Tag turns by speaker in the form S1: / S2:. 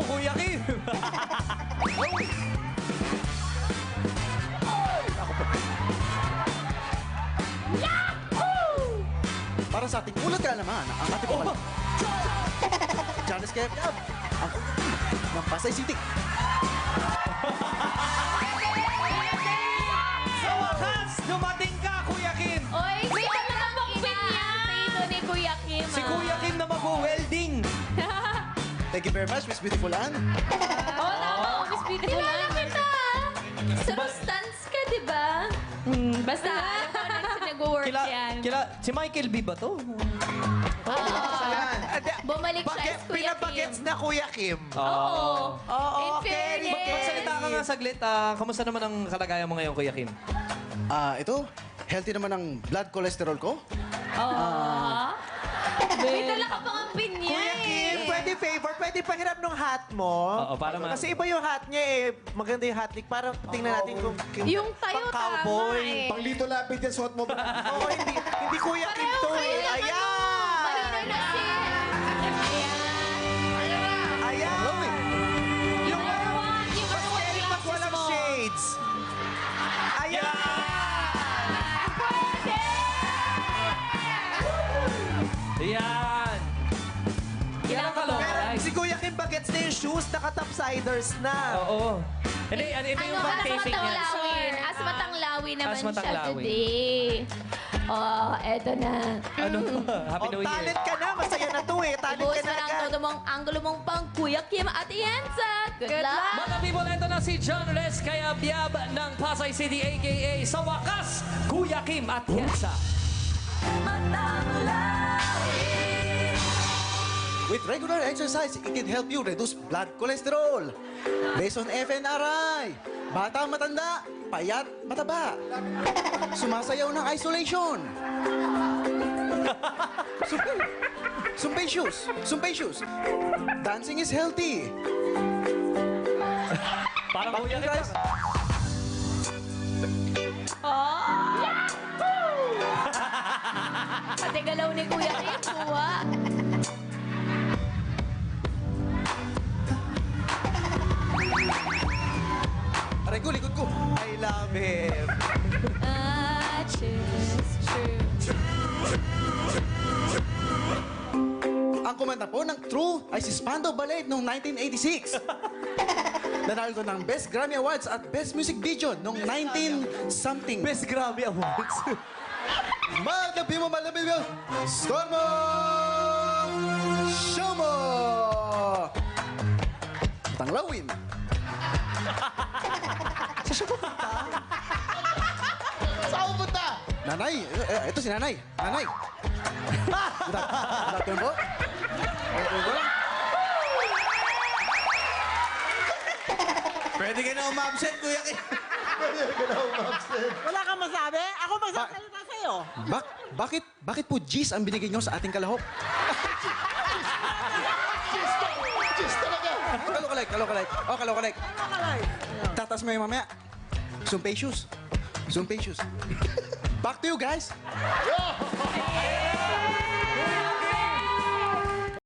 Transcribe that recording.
S1: Kuya Kim.
S2: Para sa ating ulat ka naman, ang ating kapal. Janice Kevin, ang ng Pasay City.
S1: Sa wakas, dumating ka, Kuya Kim.
S3: Oy, may talagang inaantay ito ni Kuya Kim.
S1: Si Kuya Kim na mag-welding.
S2: Thank you very much, Miss Beautiful Ann.
S3: Oo, tama. Miss Beautiful. Kilala kita. Substance ka, di ba? Basta, alam ko na nag-work yan.
S1: Si Michael B. ba to?
S3: Bumalik siya as Kuya
S4: Pinabagets
S3: Kim.
S4: na Kuya Kim.
S3: Oo.
S4: Oo,
S3: In
S4: okay.
S3: fairness.
S1: Magsalita ka nga saglit. Kamusta naman ang kalagayan mo ngayon, Kuya Kim?
S2: Ito, healthy naman ang blood cholesterol ko.
S3: May dala ka pang pinya
S4: Kuya Kim, pwede pahiram ng hat mo.
S1: Oo, para
S4: Kasi iba yung hat niya eh. Maganda yung hat niya. Parang tingnan natin kung
S3: Yung tayo tama
S4: cowboy.
S3: eh.
S5: Pang Lito Lapid yan, suot mo ba?
S4: Oo, hindi Kuya Kim
S3: Pareho
S4: to
S3: kayo
S4: eh.
S3: naman
S4: Ayan!
S3: Marino na si...
S4: Ayan!
S3: You are one. You are one
S4: Eric, mas
S3: glasses
S4: walang
S3: mo.
S4: shades. Ayan!
S1: Yan. Kailan ka
S4: Pero si Kuya Kim bagets na yung shoes, naka-topsiders na.
S1: Oo. Hindi, ito yung bang taping niya.
S3: Asmatanglawi naman siya
S1: Asmatanglawi.
S3: today. Oh, eto na.
S1: Ano? Happy New Year.
S4: Talent ka na, masaya na to eh. Talent
S3: Ibuhos
S4: ka
S3: mo
S4: na
S3: lang
S4: agad.
S3: todo mong anggulo mong pang Kuya Kim at Ienza. Good luck.
S1: Mga people, ito na si John Les Kayabyab ng Pasay City, a.k.a. sa wakas, Kuya Kim at Yensa.
S2: With regular exercise, it can help you reduce blood cholesterol. Based on FNRI, bata matanda, payat mataba. Sumasayaw ng isolation. Sumpay shoes. Dancing is healthy.
S1: Parang Kuya Kim.
S2: Guys,
S3: Pati galaw ni Kuya Kim, kuha.
S2: aray ko, likod ko.
S4: I love him.
S3: Cheers. True.
S2: Ang kumanta po ng True ay si Spandau Ballet noong 1986. Nanalo ko ng Best Grammy Awards at Best Music Video noong 19-something.
S4: Best Grammy Awards.
S2: Malabi mo! Storm mo! Show mo! Tanglawin!
S5: Saan mo punta?
S2: Nanay! Ito si Nanay! Nanay! Good afternoon po. Good afternoon po.
S4: Pwede ka na umabsent, Kuya Kim.
S6: Wala kang masabi? Ako magsasalita sa'yo.
S2: Bakit po G's ang binigay nyo sa ating kalahok?
S5: Diyos talaga.
S2: Kalokalike. Oh, kalokalike.
S6: Nakalay.
S2: Tatas mo yung mamaya. Sumpay shoes. Back to you, guys.